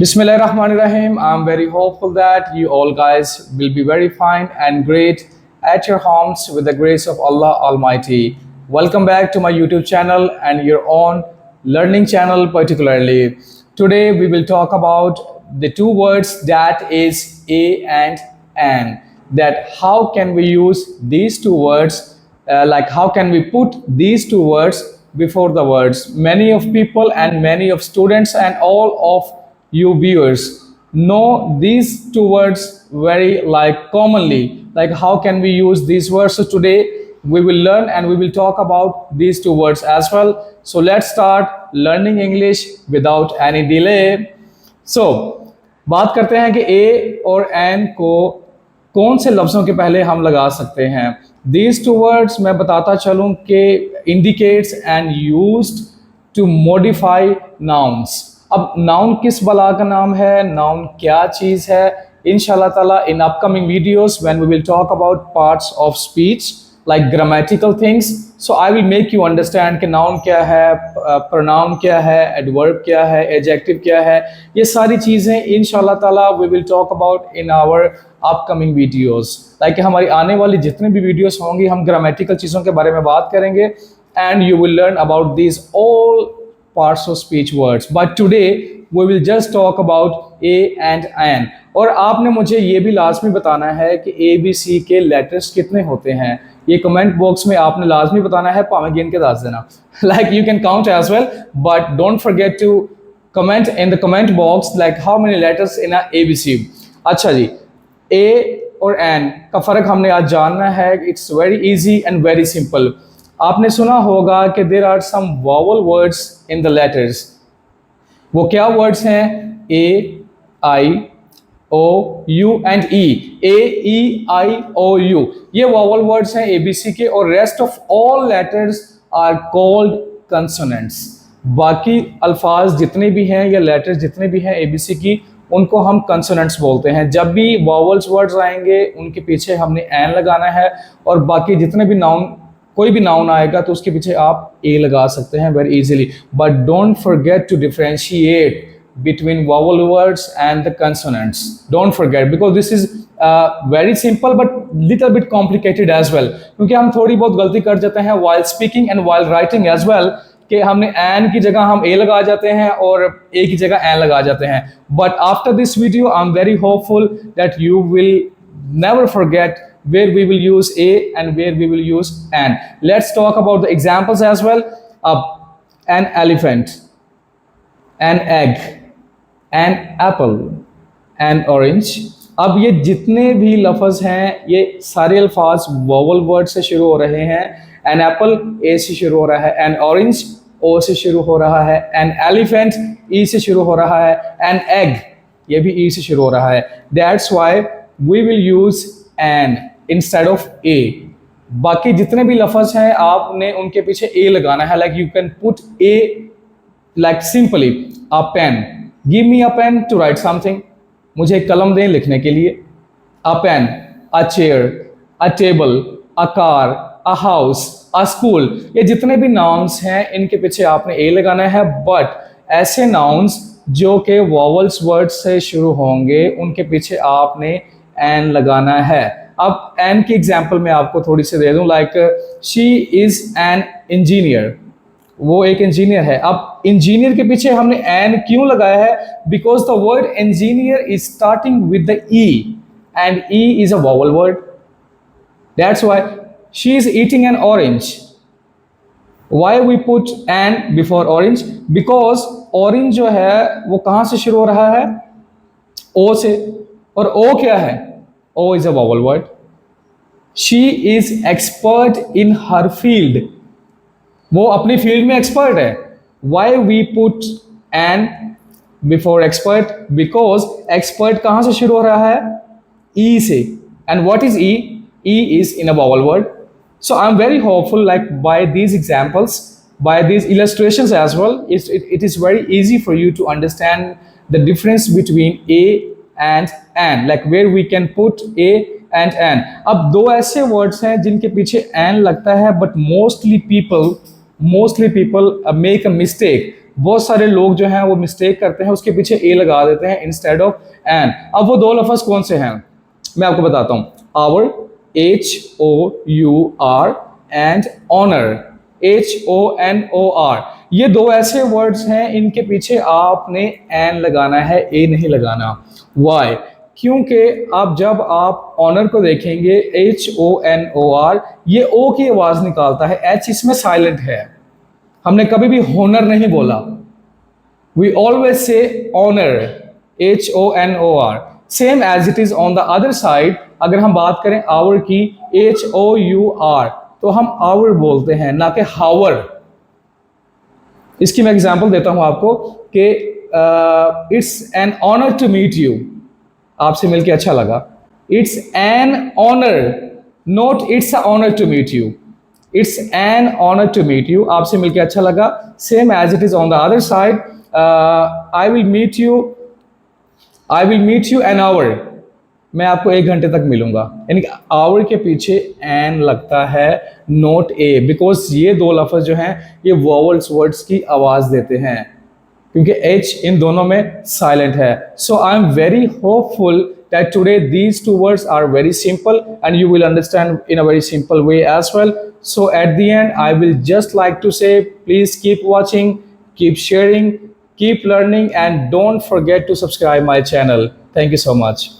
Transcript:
Bismillahirrahmanirrahim. I'm very hopeful that you all guys will be very fine and great at your homes with the grace of Allah Almighty. Welcome back to my YouTube channel and your own learning channel particularly. Today we will talk about the two words that is a and an. That how can we use these two words, like how can we put these two words before the words. Many of people and many of students and all of you viewers know these two words very like commonly, like how can we use these words. So today we will learn and we will talk about these two words as well. So let's start learning English without any delay. So बात करते हैं कि ए और N को कौन से लफ्ज़ों के पहले हम लगा सकते हैं. दीज टू वर्ड्स मैं बताता चलूँ कि indicates and used to modify nouns. अब नाउन किस बला का नाम है, नाउन क्या चीज़ है, इंशाल्लाह ताला in upcoming videos when we will talk about parts of speech like grammatical things, so I will make you understand कि noun क्या है, pronoun क्या है, adverb क्या है, adjective क्या है. ये सारी चीज़ें इंशाल्लाह ताला we will talk about in our upcoming videos. like हमारी आने वाली जितने भी वीडियोस होंगी हम grammatical चीज़ों के बारे में बात करेंगे and you will learn about these all parts of speech words. But today we will just talk about a and an. और आपने मुझे ये भी लाजमी बताना है कि ए बी सी के लेटर्स कितने होते हैं. ये कमेंट बॉक्स में आपने लाजमी बताना है, पावें गिन के दस देना. Like you can count as well but don't forget to comment in the comment box like how many letters in A B C. अच्छा जी, ए और एन का फ़र्क हमने आज जानना है. It's very easy and very simple. आपने सुना होगा कि there are some vowel words in the letters. वो क्या वर्ड्स हैं? A, I, O, U and E. A, E, I, O, U ये वॉवल वर्ड्स हैं एबीसी के, और rest of all letters are called consonants. बाकी अल्फाज जितने भी हैं या लेटर्स जितने भी हैं एबीसी की, उनको हम कंसोनेंट्स बोलते हैं. जब भी वॉवल्स वर्ड्स आएंगे उनके पीछे हमने एन लगाना है, और बाकी जितने भी नाउन, कोई भी नाउन आएगा तो उसके पीछे आप ए लगा सकते हैं very easily. But don't forget to differentiate between vowel words and the consonants. Don't forget, because this is very simple but little bit complicated as well. क्योंकि हम थोड़ी बहुत गलती कर जाते हैं while speaking and while writing as well, कि हमने एन की जगह हम ए लगा जाते हैं और ए की जगह एन लगा जाते हैं. But after this video I'm very hopeful that you will never forget where we will use a and where we will use an. Let's talk about the examples as well. An elephant, an egg, an apple, an orange. अब ये जितने भी लफ्ज़ हैं ये सारे अल्फाज vowel word से शुरू हो रहे हैं. एन एप्पल ए से शुरू हो रहा है, एन ऑरेंज ओ से शुरू हो रहा है, एन एलिफेंट ई से शुरू हो रहा है, एन एग ये भी ई से शुरू हो रहा है. That's why we will use an instead of a. बाकी जितने भी लफ्ज़ हैं आपने उनके पीछे ए लगाना है. Like you can put A like simply a pen. Give me a pen to write something. मुझे एक कलम दें लिखने के लिए. A pen, a chair, a table, a car, a house, a school. ये जितने भी nouns हैं इनके पीछे आपने a लगाना है. बट ऐसे nouns जो कि vowels words से शुरू होंगे उनके पीछे आपने an लगाना है. अब an की एग्जाम्पल मैं आपको थोड़ी सी दे दूं. Like she is an engineer. वो एक इंजीनियर है. अब इंजीनियर के पीछे हमने एन क्यों लगाया है? Because the word engineer is starting with the E and E is a vowel word. That's why she is eating an orange. Why we put an before orange? Because orange जो है वो कहां से शुरू हो रहा है? ओ से. और ओ क्या है? O is a vowel word. She is expert in her field. वो अपनी फील्ड में एक्सपर्ट है. Why we put an before expert? Because expert कहां से शुरू हो रहा है? ई से. And what is E? E is in a vowel word. So I am very hopeful like by these examples, by these illustrations as well, it is very easy for you to understand the difference between a and an, like where we can put a and an. अब दो ऐसे words हैं जिनके पीछे an लगता है, but mostly people make a mistake. बहुत सारे लोग जो हैं वो मिस्टेक करते हैं, उसके पीछे ए लगा देते हैं इंस्टेड ऑफ एन। अब वो दो लफ्ज़ कौन से हैं मैं आपको बताता हूँ। Hour, HOUR, and honour, HONOR। ये दो ऐसे वर्ड्स हैं, इनके पीछे आपने एन लगाना है, ए नहीं लगाना। वाई? क्योंकि अब जब आप ऑनर को देखेंगे, HONOR, ये ओ की आवाज़ निकालता है, एच इसमें साइलेंट है। हमने कभी भी होनर नहीं बोला। We always say honor, HONOR, same as it is on the other side। अगर हम बात करें our की, HOUR, तो हम our बोलते हैं, ना कि हावर। इसकी मैं एग्जांपल देता हूं आपको कि it's an honour to meet you, आपसे मिलके अच्छा लगा। It's an honour, not it's a honour to meet you. It's an honour to meet you, आपसे मिलके अच्छा लगा। Same as it is on the other side, I will meet you an hour, मैं आपको 1 घंटे तक मिलूंगा। यानी कि आवर के पीछे एन लगता है, नोट ए, बिकॉज ये दो लफ्ज़ जो हैं ये वोवल्स वर्ड्स की आवाज़ देते हैं, क्योंकि एच इन दोनों में साइलेंट है। So I am very hopeful that today these two words are very simple and you will understand in a very simple way as well. So at the end I will just like to say, please keep watching, keep sharing, keep learning, and don't forget to subscribe my channel. Thank you so much.